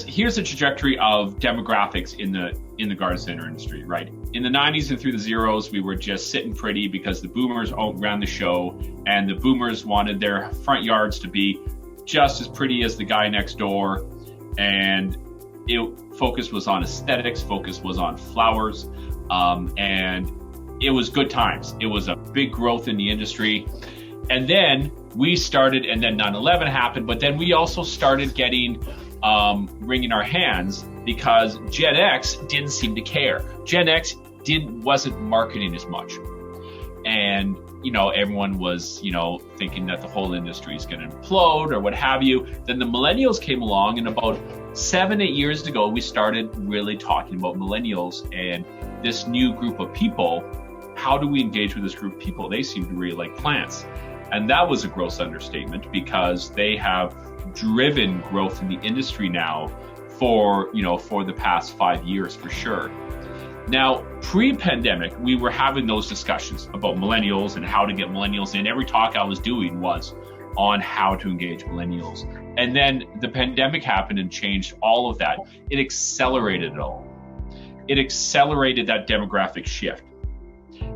here's the trajectory of demographics in the garden center industry, right? In the 90s and through the zeros, we were just sitting pretty because the boomers ran the show, and the boomers wanted their front yards to be just as pretty as the guy next door. And focus was on aesthetics, focus was on flowers, and it was good times. It was a big growth in the industry. And then we started, and then 9/11 happened, but then we also started getting wringing our hands because Gen X didn't seem to care. Gen X wasn't marketing as much. And, everyone was, thinking that the whole industry is going to implode or what have you. Then the millennials came along, and about 7-8 years ago, we started really talking about millennials and this new group of people. How do we engage with this group of people? They seem to really like plants. And that was a gross understatement because they have driven growth in the industry now for the past 5 years for sure. Now, pre-pandemic, we were having those discussions about millennials and how to get millennials in. Every talk I was doing was on how to engage millennials. And then the pandemic happened and changed all of that. It accelerated it all. It accelerated that demographic shift.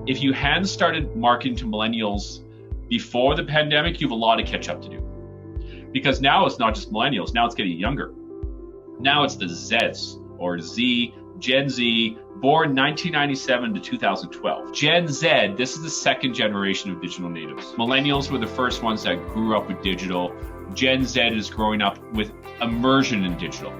If you hadn't started marketing to millennials before the pandemic, you have a lot of catch up to do. Because now it's not just millennials, now it's getting younger. Now it's the Zs or Gen Z, born 1997 to 2012. Gen Z, this is the second generation of digital natives. Millennials were the first ones that grew up with digital. Gen Z is growing up with immersion in digital.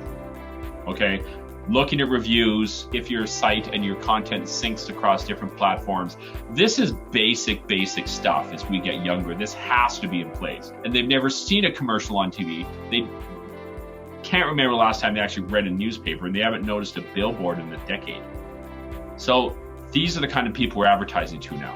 Okay? Looking at reviews, if your site and your content syncs across different platforms. This is basic stuff as we get younger. This has to be in place. And they've never seen a commercial on TV. They can't remember the last time they actually read a newspaper, and they haven't noticed a billboard in a decade. So these are the kind of people we're advertising to now.